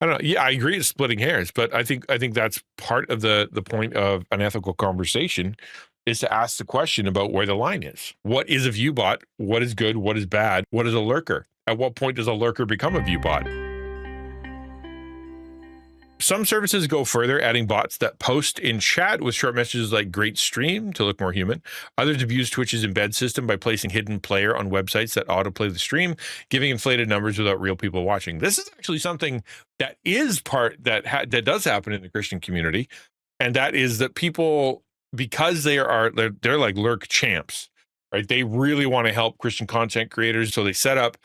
I don't know. Yeah, I agree it's splitting hairs, but I think that's part of the point of an ethical conversation is to ask the question about where the line is. What is a viewbot? What is good? What is bad? What is a lurker? At what point does a lurker become a viewbot? Some services go further, adding bots that post in chat with short messages like "great stream" to look more human. Others abuse Twitch's embed system by placing hidden player on websites that autoplay the stream, giving inflated numbers without real people watching. This is actually something that is part that does happen in the Christian community, and that is that people, because they're like lurk champs, right? They really want to help Christian content creators, so they set up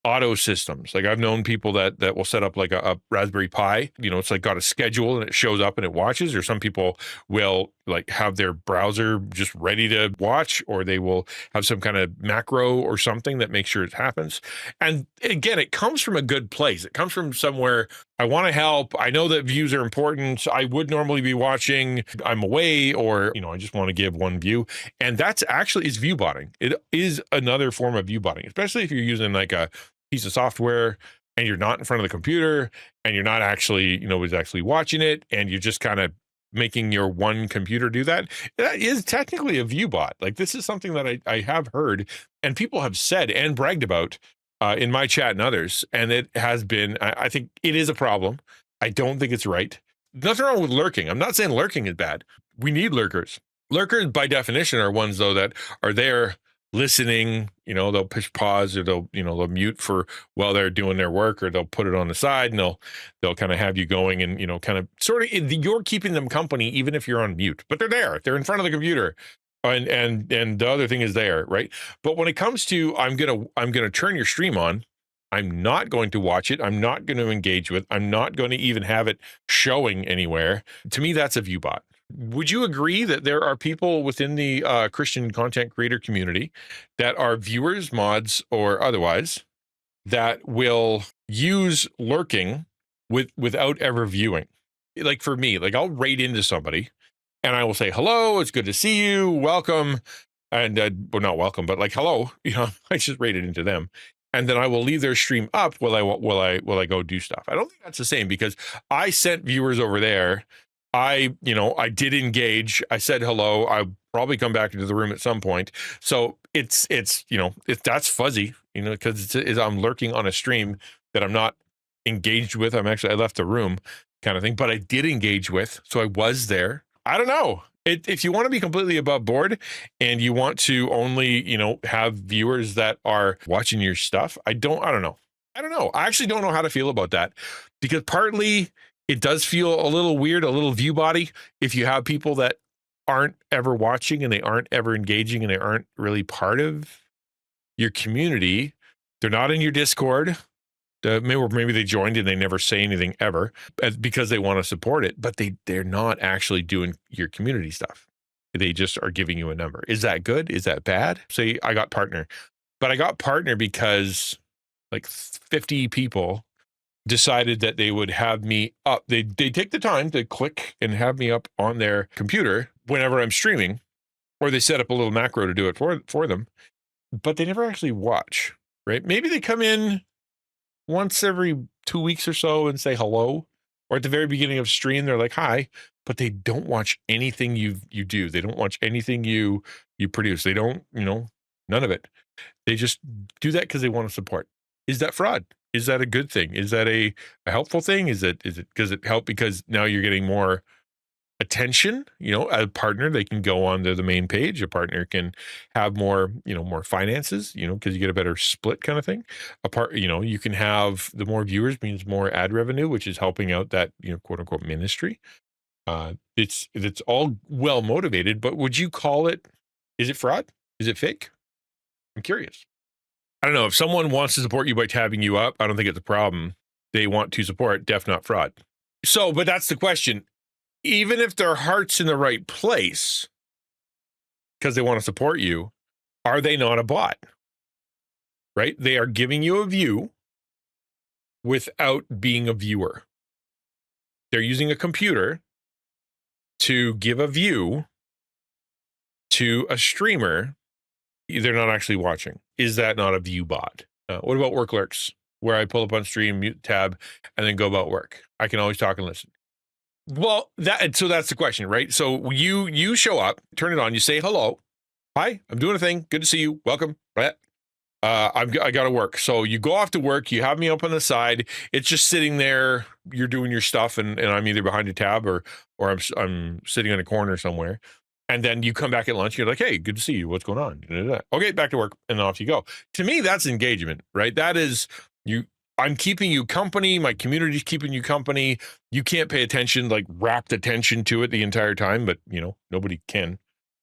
auto systems. Like I've known people that will set up like a Raspberry Pi, it's like got a schedule and it shows up and it watches, or some people will like have their browser just ready to watch, or they will have some kind of macro or something that makes sure it happens. And again, it comes from a good place. It comes from somewhere, I want to help. I know that views are important. I would normally be watching. I'm away, or, I just want to give one view. And that's actually is viewbotting. It is another form of viewbotting, especially if you're using like a piece of software and you're not in front of the computer and you're not actually, who's actually watching it, and you're just kind of making your one computer do that. That is technically a viewbot. Like this is something that I have heard and people have said and bragged about in my chat and others. And it has been, I think it is a problem. I don't think it's right. Nothing wrong with lurking. I'm not saying lurking is bad. We need lurkers. Lurkers by definition are ones though that are there listening, they'll push pause, or they'll mute for while they're doing their work, or they'll put it on the side, and they'll kind of have you going, and kind of sort of you're keeping them company even if you're on mute, but they're in front of the computer, and the other thing is there, right? But when it comes to I'm gonna turn your stream on, I'm not going to watch it, I'm not going to engage with, I'm not going to even have it showing anywhere. To me, that's a viewbot. Would you agree that there are people within the Christian content creator community that are viewers, mods, or otherwise that will use lurking without ever viewing? Like for me, like I'll raid into somebody and I will say, "Hello, it's good to see you, welcome," and well, not welcome, but like hello, I just raided into them. And then I will leave their stream up while I go do stuff. I don't think that's the same, because I sent viewers over there. I did engage. I said hello. I'll probably come back into the room at some point. So it's that's fuzzy, because I'm lurking on a stream that I'm not engaged with. I left the room kind of thing, but I did engage with. So I was there. I don't know. If you want to be completely above board and you want to only, have viewers that are watching your stuff, I don't know. I actually don't know how to feel about that, because partly it does feel a little weird, a little view body, if you have people that aren't ever watching and they aren't ever engaging and they aren't really part of your community. They're not in your Discord. Maybe they joined and they never say anything ever because they want to support it, but they're not actually doing your community stuff. They just are giving you a number. Is that good? Is that bad? Say I got partner, but I got partner because like 50 people decided that they would have me up. They take the time to click and have me up on their computer whenever I'm streaming, or they set up a little macro to do it for them, but they never actually watch, right? Maybe they come in once every 2 weeks or so and say hello, or at the very beginning of stream, they're like, hi, but they don't watch anything you do. They don't watch anything you produce. They don't, none of it. They just do that because they want to support. Is that fraud? Is that a good thing? Is that a helpful thing? Is it does it help because now you're getting more attention? A partner, they can go on to the main page. A partner can have more, more finances, because you get a better split kind of thing. You can have the more viewers means more ad revenue, which is helping out that, quote unquote ministry. It's all well motivated, but would you call it, is it fraud? Is it fake? I'm curious. I don't know. If someone wants to support you by tabbing you up, I don't think it's a problem. They want to support, def not fraud. So, but that's the question. Even if their heart's in the right place, because they want to support you, are they not a bot? Right? They are giving you a view without being a viewer. They're using a computer to give a view to a streamer. They're not actually watching. Is that not a view bot? What about work lurks? where I pull up on stream, mute tab, and then go about work. I can always talk and listen. Well, so that's the question, right? So you show up, turn it on, you say hello. Hi, I'm doing a thing. Good to see you. Welcome. I got to work. So you go off to work. You have me up on the side. It's just sitting there. You're doing your stuff, and I'm either behind a tab or I'm sitting in a corner somewhere. And then you come back at lunch. You're like, hey, good to see you. What's going on? Okay, back to work, and off you go. To me, that's engagement, right? That is you. I'm keeping you company. My community's keeping you company. You can't pay attention, like rapt attention to it the entire time, but nobody can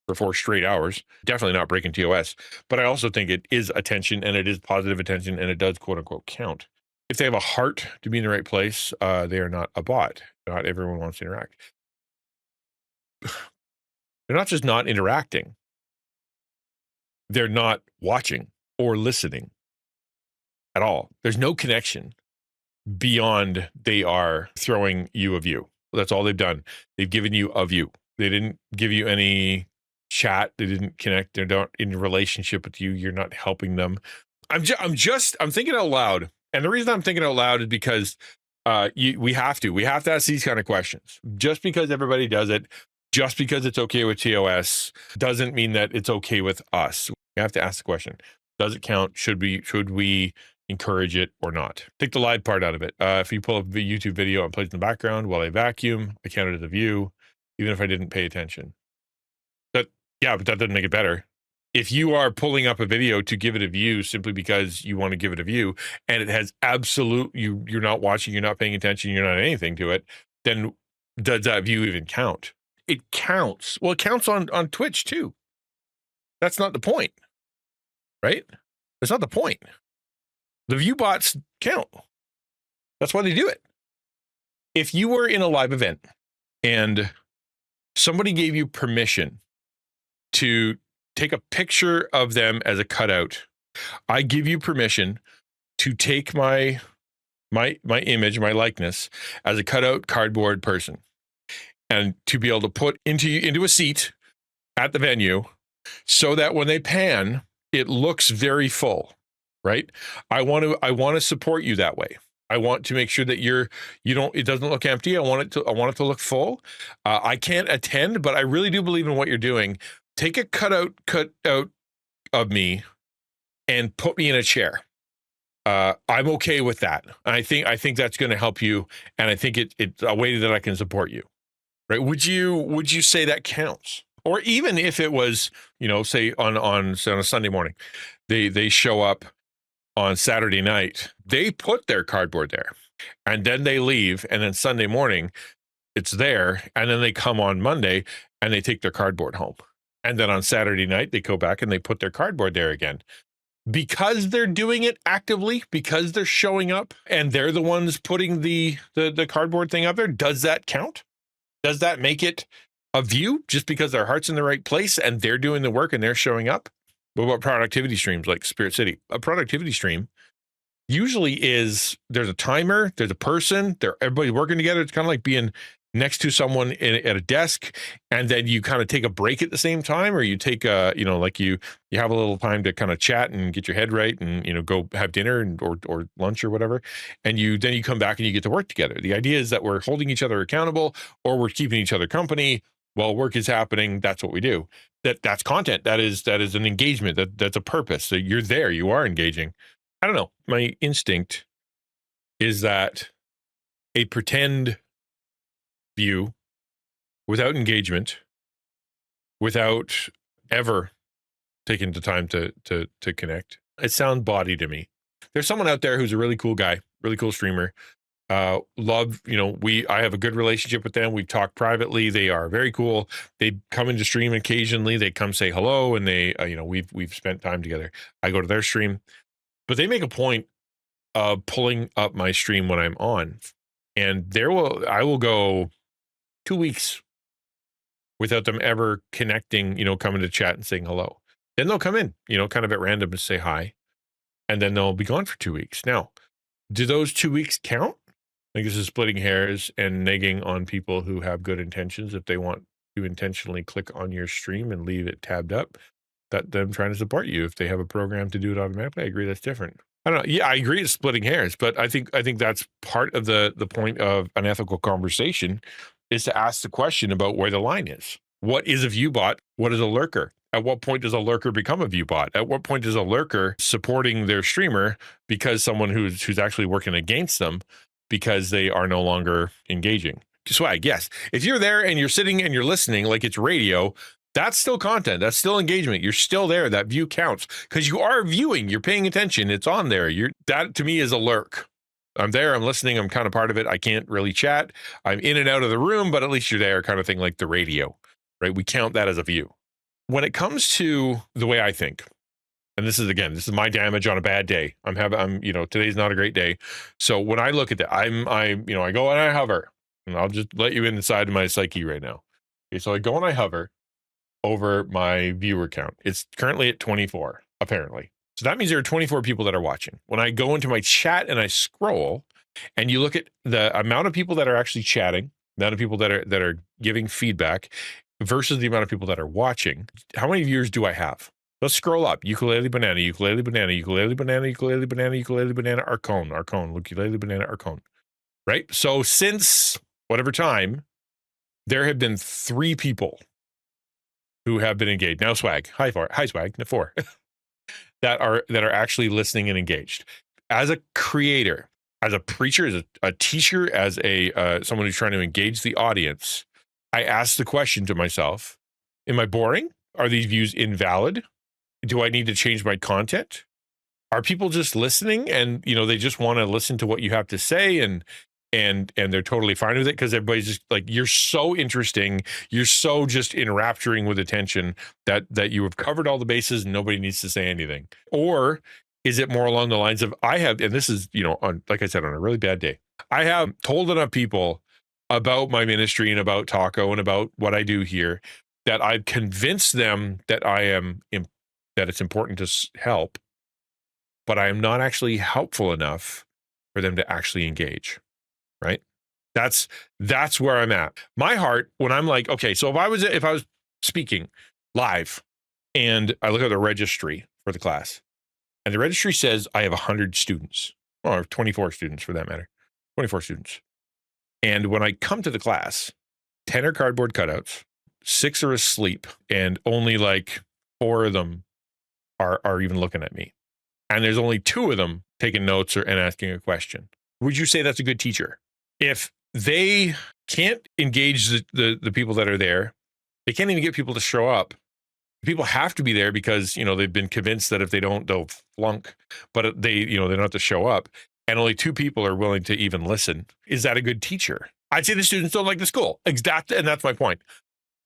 for 4 straight hours. Definitely not breaking TOS. But I also think it is attention, and it is positive attention, and it does quote unquote count. If they have a heart to be in the right place, they are not a bot. Not everyone wants to interact. They're not just not interacting. They're not watching or listening at all. There's no connection beyond they are throwing you a view. That's all they've done. They've given you a view. They didn't give you any chat. They didn't connect. They're not in a relationship with you. You're not helping them. I'm thinking out loud. And the reason I'm thinking out loud is because we have to ask these kind of questions. Just because everybody does it, just because it's okay with TOS doesn't mean that it's okay with us. We have to ask the question. Does it count? Should we encourage it or not? Take the live part out of it. If you pull up a YouTube video and play it in the background while I vacuum, I count it as a view, even if I didn't pay attention. But that doesn't make it better. If you are pulling up a video to give it a view simply because you want to give it a view, and it has you're not watching, you're not paying attention, you're not anything to it, then does that view even count? It counts. Well, it counts on Twitch too. That's not the point, right? That's not the point. The view bots count. That's why they do it. If you were in a live event and somebody gave you permission to take a picture of them as a cutout, I give you permission to take my image, my likeness as a cutout cardboard person, and to be able to put into a seat at the venue so that when they pan, it looks very full, right? I want to support you that way. I want to make sure that it doesn't look empty. I want it to look full. I can't attend, but I really do believe in what you're doing. Take a cutout of me and put me in a chair. I'm okay with that. I think that's going to help you, and I think it's a way that I can support you. Right? Would you say that counts? Or even if it was, say on a Sunday morning, they show up on Saturday night, they put their cardboard there, and then they leave, and then Sunday morning it's there, and then they come on Monday and they take their cardboard home. And then on Saturday night, they go back and they put their cardboard there again. Because they're doing it actively, because they're showing up and they're the ones putting the cardboard thing up there, does that count? Does that make it a view just because their heart's in the right place and they're doing the work and they're showing up? What about productivity streams like Spirit City? A productivity stream usually there's a timer, there's a person, everybody's working together. It's kind of like being next to someone at a desk, and then you kind of take a break at the same time, or you take like you have a little time to kind of chat and get your head right, and go have dinner or lunch or whatever, and then you come back and you get to work together. The idea is that we're holding each other accountable, or we're keeping each other company while work is happening. That's what we do. That's content. That is an engagement. That's a purpose. So you're there. You are engaging. I don't know. My instinct is that a pretend view without engagement, without ever taking the time to connect, it sounds bawdy to me. There's someone out there who's a really cool guy, really cool streamer. I have a good relationship with them. We've talked privately. They are very cool. They come into stream occasionally. They come say hello, and they we've spent time together. I go to their stream, but they make a point of pulling up my stream when I'm on, and I will go 2 weeks without them ever connecting, coming to chat and saying hello. Then they'll come in, kind of at random and say hi, and then they'll be gone for 2 weeks. Now, do those 2 weeks count? I think this is splitting hairs and negging on people who have good intentions. If they want to intentionally click on your stream and leave it tabbed up, that them trying to support you. If they have a program to do it automatically, I agree that's different. I don't know. Yeah, I agree it's splitting hairs, but I think that's part of the point of an ethical conversation is to ask the question about where the line is. What is a viewbot? What is a lurker? At what point does a lurker become a viewbot? At what point is a lurker supporting their streamer because someone who's actually working against them because they are no longer engaging? Swag, yes. If you're there and you're sitting and you're listening like it's radio, that's still content. That's still engagement. You're still there. That view counts because you are viewing. You're paying attention. It's on there. That to me is a lurk. I'm there. I'm listening. I'm kind of part of it. I can't really chat. I'm in and out of the room, but at least you're there, kind of thing, like the radio, right? We count that as a view. When it comes to the way I think, and this is my damage on a bad day. Today's not a great day. So when I look at that, I go and I hover, and I'll just let you inside of my psyche right now. Okay, so I go and I hover over my viewer count. It's currently at 24, apparently. So that means there are 24 people that are watching. When I go into my chat and I scroll, and you look at the amount of people that are actually chatting, the amount of people that are giving feedback versus the amount of people that are watching, how many viewers do I have? Let's scroll up. Ukulele banana, ukulele banana, ukulele banana, ukulele banana, ukulele banana, Arcone, ukulele banana, Arcone. Right? So since whatever time, there have been 3 people who have been engaged. Now swag. Hi swag. 4. that are actually listening and engaged. As a creator, as a preacher, as a teacher, as a someone who's trying to engage the audience, I ask the question to myself, am I boring? Are these views invalid? Do I need to change my content? Are people just listening and, they just want to listen to what you have to say and they're totally fine with it because everybody's just like, you're so interesting. You're so just enrapturing with attention that you have covered all the bases and nobody needs to say anything. Or is it more along the lines of and this is, like I said, on a really bad day, I have told enough people about my ministry and about Taco and about what I do here that I've convinced them that that it's important to help, but I am not actually helpful enough for them to actually engage. Right? That's where I'm at. My heart, when I'm like, okay, so if I was speaking live and I look at the registry for the class and the registry says I have 100 students, or 24 students for that matter, 24 students. And when I come to the class, 10 are cardboard cutouts, 6 are asleep, and only like 4 of them are even looking at me. And there's only 2 of them taking notes and asking a question. Would you say that's a good teacher? If they can't engage the people that are there, they can't even get people to show up. People have to be there because, they've been convinced that if they don't, they'll flunk, but they don't have to show up. And only 2 people are willing to even listen. Is that a good teacher? I'd say the students don't like the school. Exactly. And that's my point.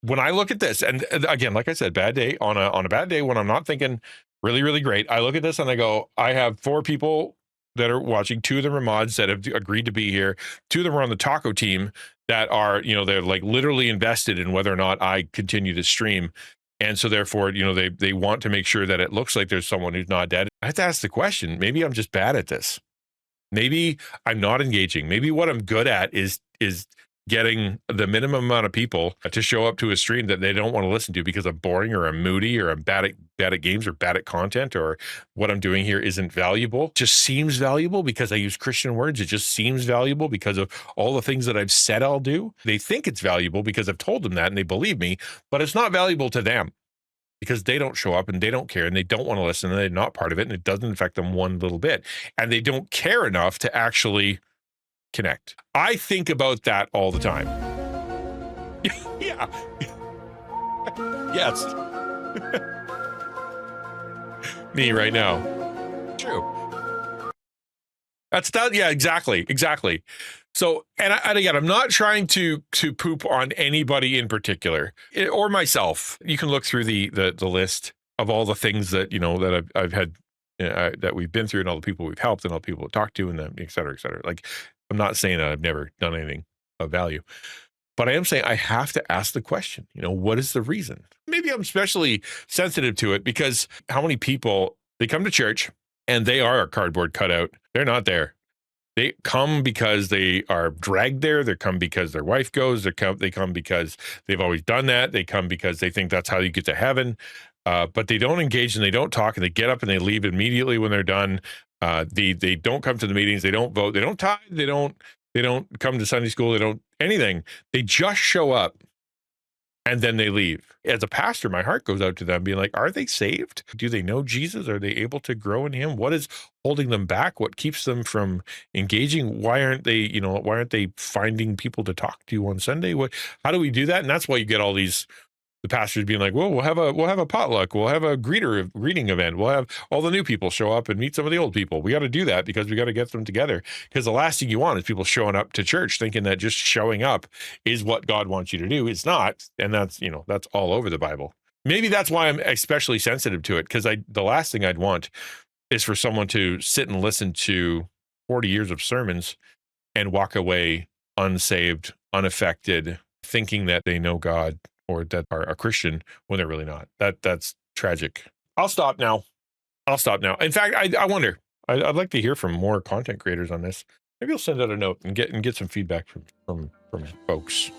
When I look at this, and again, like I said, bad day on a bad day when I'm not thinking really, really great, I look at this and I go, I have 4 people that are watching. 2 of them are mods that have agreed to be here. 2 of them are on the Taco team that are, they're like literally invested in whether or not I continue to stream. And so therefore, they want to make sure that it looks like there's someone who's not dead. I have to ask the question, maybe I'm just bad at this. Maybe I'm not engaging. Maybe what I'm good at is getting the minimum amount of people to show up to a stream that they don't want to listen to because I'm boring or I'm moody or I'm bad at games or bad at content or what I'm doing here isn't valuable. It just seems valuable because I use Christian words. It just seems valuable because of all the things that I've said I'll do. They think it's valuable because I've told them that and they believe me, but it's not valuable to them because they don't show up and they don't care and they don't want to listen and they're not part of it and it doesn't affect them one little bit. And they don't care enough to actually connect. I think about that all the time. Yeah. Yes. Me right now. True. That's that. Yeah, exactly. So, and again, I'm not trying to poop on anybody in particular or myself. You can look through the list of all the things that, that I've had, that we've been through and all the people we've helped and all the people we've talked to and et cetera, et cetera. Like, I'm not saying that I've never done anything of value, but I am saying I have to ask the question, what is the reason? Maybe I'm especially sensitive to it because how many people, they come to church and they are a cardboard cutout. They're not there. They come because they are dragged there. They come because their wife goes. They come because they've always done that. They come because they think that's how you get to heaven. but they don't engage and they don't talk, and they get up and they leave immediately when they're done. They don't come to the meetings, they don't vote, they don't tithe, they don't come to Sunday school, they don't anything. They just show up and then they leave. As a pastor, my heart goes out to them being like, are they saved? Do they know Jesus? Are they able to grow in him? What is holding them back? What keeps them from engaging? Why aren't they finding people to talk to on Sunday? How do we do that? And that's why you get all these the pastors being like, well, we'll have a potluck, we'll have a greeting event, we'll have all the new people show up and meet some of the old people. We got to do that because we got to get them together. Because the last thing you want is people showing up to church thinking that just showing up is what God wants you to do. It's not, and that's all over the Bible. Maybe that's why I'm especially sensitive to it, because the last thing I'd want is for someone to sit and listen to 40 years of sermons and walk away unsaved, unaffected, thinking that they know God or that are a Christian when they're really not. That's tragic. I'll stop now. In fact, I wonder, I'd like to hear from more content creators on this. Maybe I'll send out a note and get some feedback from folks.